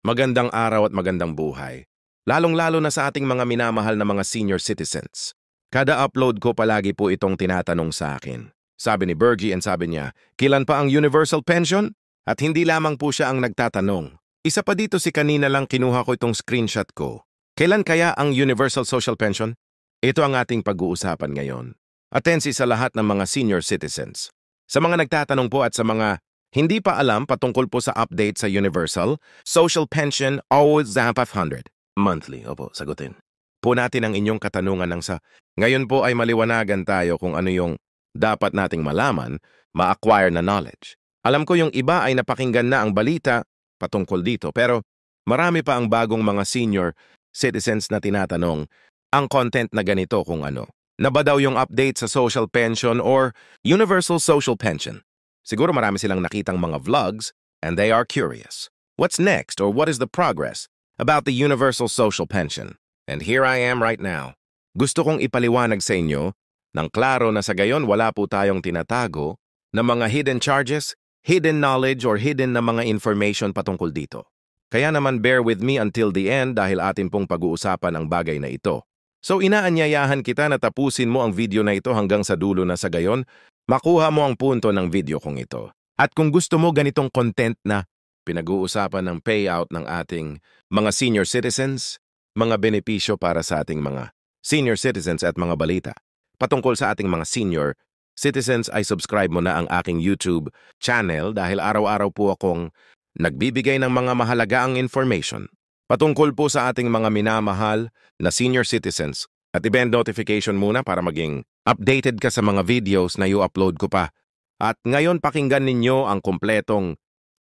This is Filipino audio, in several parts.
Magandang araw at magandang buhay. Lalong-lalo na sa ating mga minamahal na mga senior citizens. Kada upload ko palagi po itong tinatanong sa akin. Sabi ni Bergie and sabi niya, kailan pa ang universal pension? At hindi lamang po siya ang nagtatanong. Isa pa dito si kanina lang kinuha ko itong screenshot ko. Kailan kaya ang universal social pension? Ito ang ating pag-uusapan ngayon. Atensi sa lahat ng mga senior citizens. Sa mga nagtatanong po at sa mga hindi pa alam patungkol po sa update sa universal social pension always 500 monthly. Opo, sagutin. Po natin ang inyong katanungan ng sa ngayon po ay maliwanagan tayo kung ano yung dapat nating malaman, ma-acquire na knowledge. Alam ko yung iba ay napakinggan na ang balita patungkol dito pero marami pa ang bagong mga senior citizens na tinatanong ang content na ganito kung ano. Na ba daw yung update sa social pension or universal social pension? Siguro marami silang nakitang mga vlogs and they are curious. What's next or what is the progress about the universal social pension? And here I am right now. Gusto kong ipaliwanag sa inyo nang klaro na sa gayon wala po tayong tinatago na mga hidden charges, hidden knowledge or hidden na mga information patungkol dito. Kaya naman bear with me until the end dahil atin pong pag-uusapan ang bagay na ito. So inaanyayahan kita na tapusin mo ang video na ito hanggang sa dulo na sa gayon, makuha mo ang punto ng video kong ito. At kung gusto mo ganitong content na pinag-uusapan ng payout ng ating mga senior citizens, mga benepisyo para sa ating mga senior citizens at mga balita. Patungkol sa ating mga senior citizens ay subscribe mo na ang aking YouTube channel dahil araw-araw po akong nagbibigay ng mga mahalagang information patungkol po sa ating mga minamahal na senior citizens at i-bend notification muna para maging updated ka sa mga videos na i-upload ko pa. At ngayon pakinggan ninyo ang kumpletong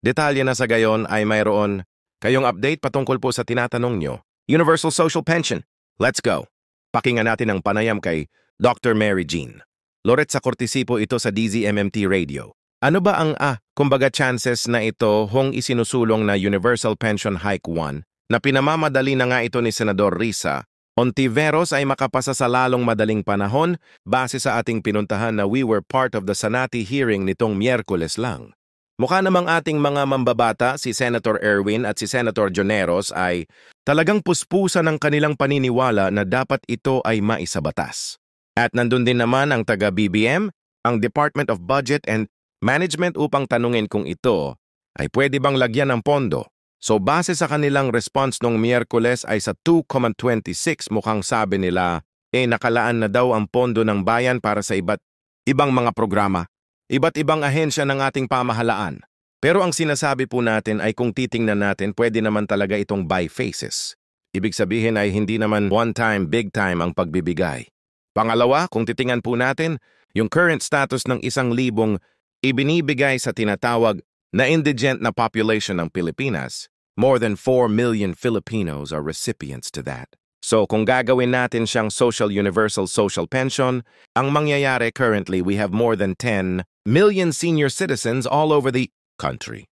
detalye na sa gayon ay mayroon kayong update patungkol po sa tinatanong nyo. Universal Social Pension. Let's go. Pakinggan natin ang panayam kay Dr. Mary Jean. Loret sa kortesipo ito sa DZMMT Radio. Ano ba ang kumbaga chances na ito hong isinusulong na Universal Pension Hike 1 na pinamamadali na nga ito ni Senador Risa Ontiveros ay makapasa sa lalong madaling panahon base sa ating pinuntahan na we were part of the Senate hearing nitong Miyerkules lang. Mukha namang ating mga mambabata, si Senator Erwin at si Senator Joneros ay talagang puspusan ng kanilang paniniwala na dapat ito ay maisabatas. At nandun din naman ang taga-BBM, ang Department of Budget and Management upang tanungin kung ito ay pwede bang lagyan ng pondo. So base sa kanilang response nung Miyerkules ay sa 2.26 mukhang sabi nila nakalaan na daw ang pondo ng bayan para sa iba't ibang mga programa, iba't ibang ahensya ng ating pamahalaan. Pero ang sinasabi po natin ay kung titingnan natin pwede naman talaga itong by phases. Ibig sabihin ay hindi naman one time, big time ang pagbibigay. Pangalawa, kung titingnan po natin yung current status ng 1,000 ibinibigay sa tinatawag na indigent na population ng Pilipinas, more than 4 million Filipinos are recipients to that. So kung gagawin natin siyang social universal social pension, ang mangyayari currently we have more than 10 million senior citizens all over the country.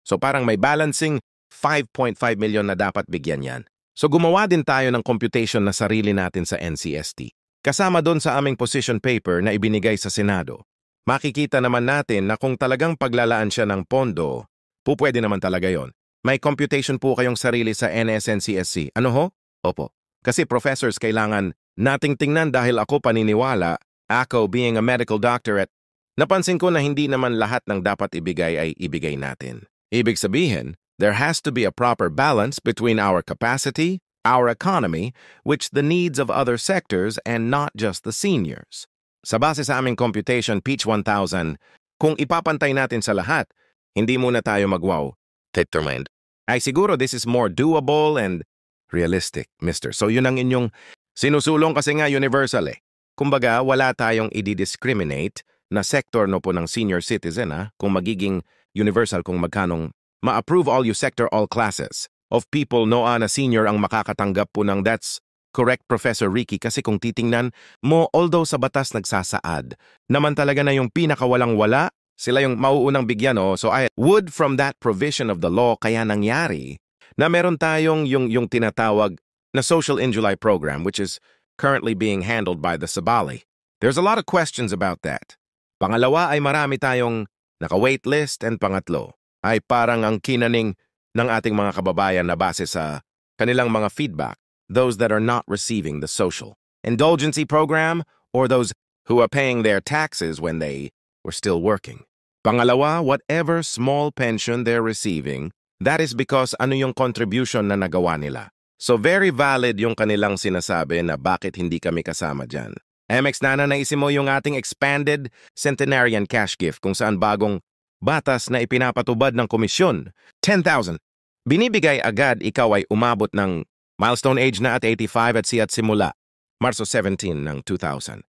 So parang may balancing 5.5 million na dapat bigyan yan. So gumawa din tayo ng computation na sarili natin sa NCST. Kasama doon sa aming position paper na ibinigay sa Senado. Makikita naman natin na kung talagang paglalaan siya ng pondo, pwede naman talaga yon. May computation po kayong sarili sa NSNCSC. Ano ho? Opo. Kasi professors kailangan nating tingnan dahil ako paniniwala, ako being a medical doctor at napansin ko na hindi naman lahat ng dapat ibigay ay ibigay natin. Ibig sabihin, there has to be a proper balance between our capacity, our economy, which the needs of other sectors and not just the seniors. Sa base sa aming computation, Peach 1000, kung ipapantay natin sa lahat, hindi muna tayo mag-wow. Determined. Ay siguro this is more doable and realistic, mister. So yun ang inyong sinusulong kasi nga universal eh. Kumbaga, wala tayong i-discriminate na sector no po ng senior citizen kung magiging universal kung magkanong ma-approve all you sector, all classes of people no na senior ang makakatanggap po ng that's correct, Professor Ricky, kasi kung titingnan mo, although sa batas nagsasaad, naman talaga na yung pinakawalang-wala, sila yung mauunang bigyan, So I would from that provision of the law kaya nangyari na meron tayong yung tinatawag na Social in July program which is currently being handled by the Sabali. There's a lot of questions about that. Pangalawa ay marami tayong naka-waitlist and pangatlo ay parang ang kinaning ng ating mga kababayan na base sa kanilang mga feedback, those that are not receiving the social indulgency program or those who are paying their taxes when they were still working. Pangalawa, whatever small pension they're receiving, that is because ano yung contribution na nagawa nila. So very valid yung kanilang sinasabi na bakit hindi kami kasama dyan. MX, nananaisin mo yung ating expanded centenarian cash gift kung saan bagong batas na ipinapatubad ng komisyon. 10,000. Binibigay agad ikaw ay umabot ng milestone age na at 85 at siya't simula. Marso 17 ng 2024,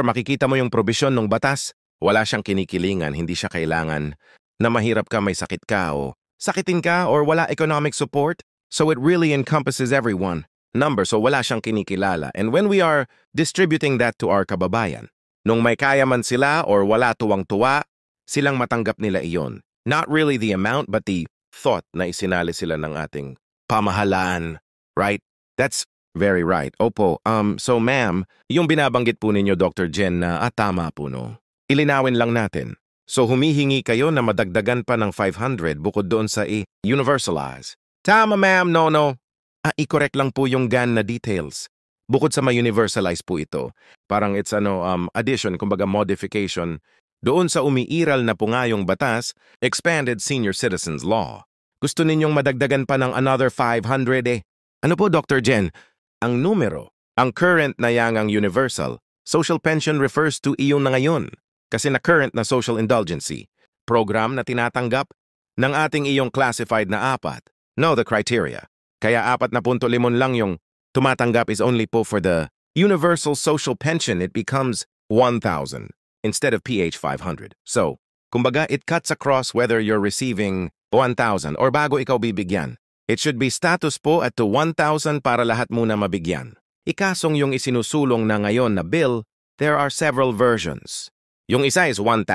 makikita mo yung probisyon ng batas. Wala siyang kinikilingan, hindi siya kailangan na mahirap ka, may sakit ka o sakitin ka or wala economic support. So it really encompasses everyone. Number, so wala siyang kinikilala. And when we are distributing that to our kababayan, nung may kaya man sila or wala tuwang-tuwa, silang matanggap nila iyon. Not really the amount, but the thought na isinali sila ng ating pamahalaan. Right? That's very right. Opo. So ma'am, yung binabanggit po ninyo, Dr. Jen, na tama po no. Ilinawin lang natin. So humihingi kayo na madagdagan pa ng 500 bukod doon sa i-universalize. Tama ma'am, no. I-correct lang po yung GAN na details. Bukod sa ma-universalize po ito, parang it's addition, kumbaga modification, doon sa umiiral na po nga yung batas, Expanded Senior Citizens Law. Gusto ninyong madagdagan pa ng another 500 eh. Ano po, Dr. Jen? Ang numero, ang current na yangang universal, social pension refers to iyon na ngayon. Kasi na current na social indulgency, program na tinatanggap ng ating iyong classified na apat. No, the criteria. Kaya 4.5 lang yung tumatanggap is only po for the universal social pension. It becomes 1,000 instead of PH 500. So, kumbaga, it cuts across whether you're receiving 1,000 or bago ikaw bibigyan. It should be status po at to 1,000 para lahat muna mabigyan. Ikasong yung isinusulong na ngayon na bill, there are several versions. Yung isa is 1,000,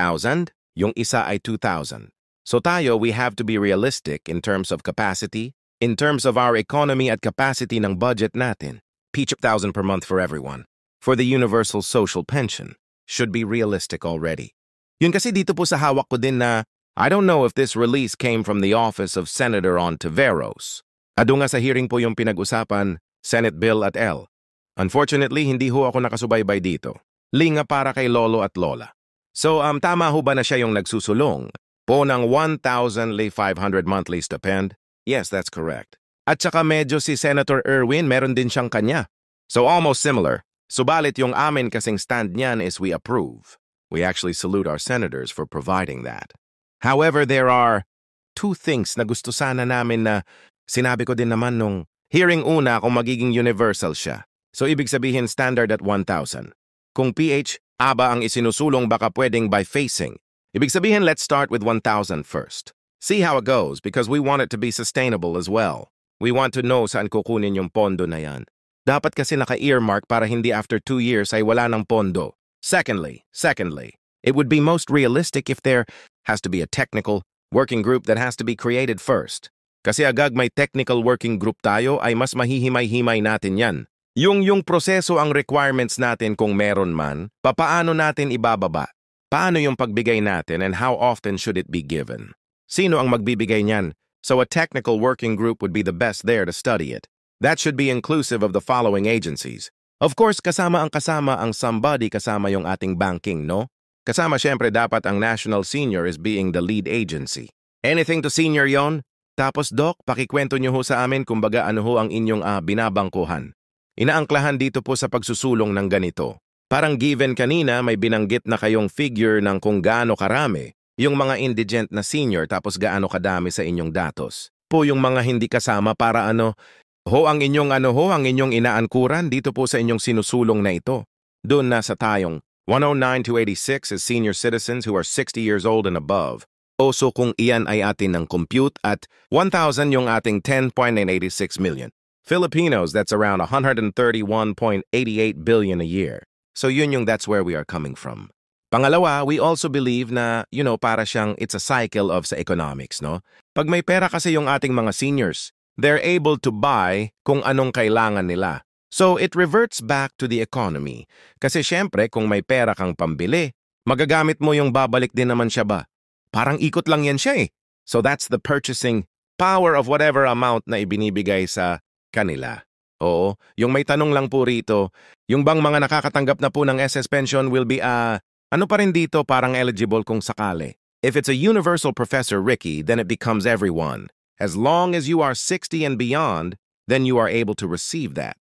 yung isa ay 2,000. So tayo, we have to be realistic in terms of capacity, in terms of our economy at capacity ng budget natin. Peach 1,000 per month for everyone. For the universal social pension, should be realistic already. Yun kasi dito po sa hawak ko din na I don't know if this release came from the office of Senator Ontiveros. Ado nga sa hearing po yung pinag-usapan, Senate Bill at L. Unfortunately, hindi ho ako nakasubaybay dito. Linga para kay Lolo at Lola. So, tama ho ba na siya yung nagsusulong po ng 1,500 monthly stipend? Yes, that's correct. At saka medyo si Senator Erwin, meron din siyang kanya. So almost similar. Subalit yung amin kasing stand niyan is we approve. We actually salute our senators for providing that. However, there are two things na gusto sana namin na sinabi ko din naman nung hearing una kung magiging universal siya. So ibig sabihin standard at 1,000. Kung PH, aba ang isinusulong baka pwedeng by facing. Ibig sabihin, let's start with 1,000 first. See how it goes because we want it to be sustainable as well. We want to know saan kukunin yung pondo na yan. Dapat kasi naka-earmark para hindi after 2 years ay wala ng pondo. Secondly, it would be most realistic if there has to be a technical working group that has to be created first. Kasi agad may technical working group tayo ay mas mahihimay-himay natin yan. Yung proseso ang requirements natin kung meron man, papaano natin ibababa? Paano yung pagbigay natin and how often should it be given? Sino ang magbibigay niyan? So a technical working group would be the best there to study it. That should be inclusive of the following agencies. Of course, kasama ang somebody kasama yung ating banking, no? Kasama syempre dapat ang National Senior is being the lead agency. Anything to senior yon? Tapos, Doc, pakikwento nyo ho sa amin kumbaga ano ho ang inyong binabangkuhan. Inaangklahan dito po sa pagsusulong ng ganito. Parang given kanina may binanggit na kayong figure ng kung gaano karami yung mga indigent na senior tapos gaano kadami sa inyong datos. Po yung mga hindi kasama para ang inyong inaangkuran dito po sa inyong sinusulong na ito. Doon nasa tayong 109 to 86 is senior citizens who are 60 years old and above. O so kung iyan ay atin ng compute at 1,000 yung ating 10.86 million. Filipinos, that's around 131.88 billion a year. So that's where we are coming from. Pangalawa, we also believe na, para siyang it's a cycle of sa economics, no? Pag may pera kasi yung ating mga seniors, they're able to buy kung anong kailangan nila. So it reverts back to the economy. Kasi syempre, kung may pera kang pambili, magagamit mo yung babalik din naman siya ba? Parang ikot lang yan siya eh. So that's the purchasing power of whatever amount na ibinibigay sa kanila. Oo, yung may tanong lang po rito, yung bang mga nakakatanggap na po ng SS pension will be, ano pa rin dito parang eligible kung sakali. If it's a universal Professor Ricky, then it becomes everyone. As long as you are 60 and beyond, then you are able to receive that.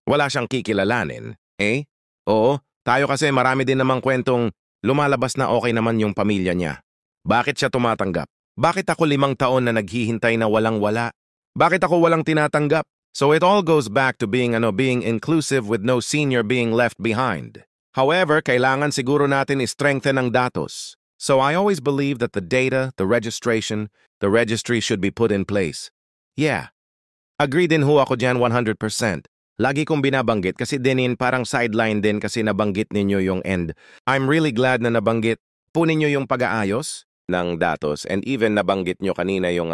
Wala siyang kikilalanin, eh? Oo, tayo kasi marami din namang kwentong lumalabas na okay naman yung pamilya niya. Bakit siya tumatanggap? Bakit ako 5 taon na naghihintay na walang-wala? Bakit ako walang tinatanggap? So it all goes back to being inclusive with no senior being left behind. However, kailangan siguro natin i-strengthen ang datos. So I always believe that the data, the registration, the registry should be put in place. Yeah. Agree din ho ako dyan 100%. Lagi kong binabanggit kasi dinin parang sideline din kasi nabanggit ninyo yung end. I'm really glad na nabanggit po ninyo yung pag-aayos ng datos and even nabanggit nyo kanina yung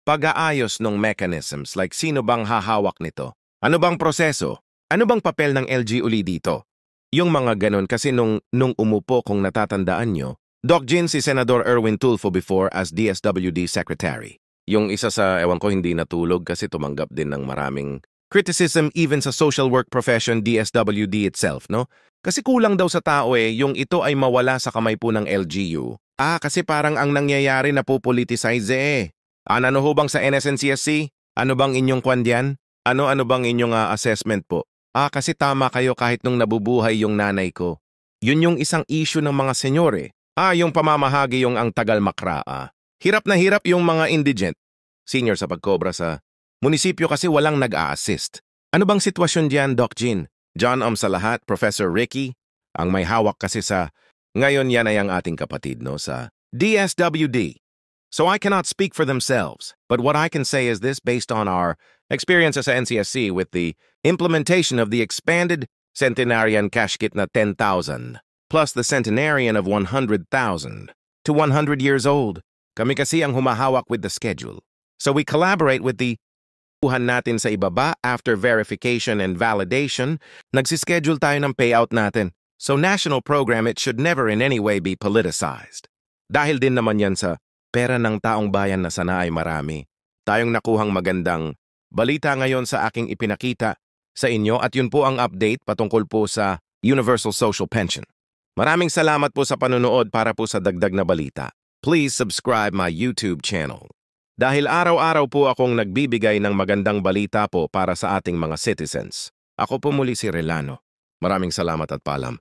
pag-aayos ng mechanisms like sino bang hahawak nito? Ano bang proseso? Ano bang papel ng LG uli dito? Yung mga ganun kasi nung umupo kung natatandaan nyo, Doc Jin si Senador Erwin Tulfo before as DSWD Secretary. Yung isa sa, ewan ko, hindi natulog kasi tumanggap din ng maraming criticism even sa social work profession DSWD itself, no? Kasi kulang daw sa tao yung ito ay mawala sa kamay po ng LGU. Kasi parang ang nangyayari na po politicize. Ano ho bang sa NSNCSC? Ano bang inyong kwan diyan? Ano bang inyong assessment po? Kasi tama kayo kahit nung nabubuhay yung nanay ko. Yun yung isang issue ng mga senyore. Yung pamamahagi yung ang tagal makra. Hirap na hirap yung mga indigent. Senior sa pagkobra sa munisipyo kasi walang nag-a-assist. Ano bang sitwasyon diyan, Doc Jin? John sa lahat, Professor Ricky, ang may hawak kasi sa ngayon yan ay ang ating kapatid no sa DSWD. So I cannot speak for themselves, but what I can say is this based on our experience as a NCSC with the implementation of the expanded centenarian cash kit na 10,000 plus the centenarian of 100,000 to 100 years old. Kami kasi ang humahawak with the schedule. So we collaborate with the kuhan natin sa ibaba after verification and validation, nagsischedule tayo ng payout natin. So national program, it should never in any way be politicized. Dahil din naman yan sa pera ng taong bayan na sana ay marami. Tayong nakuhang magandang balita ngayon sa aking ipinakita sa inyo at yun po ang update patungkol po sa Universal Social Pension. Maraming salamat po sa panunood para po sa dagdag na balita. Please subscribe my YouTube channel. Dahil araw-araw po akong nagbibigay ng magandang balita po para sa ating mga citizens. Ako po muli si Relano. Maraming salamat at paalam.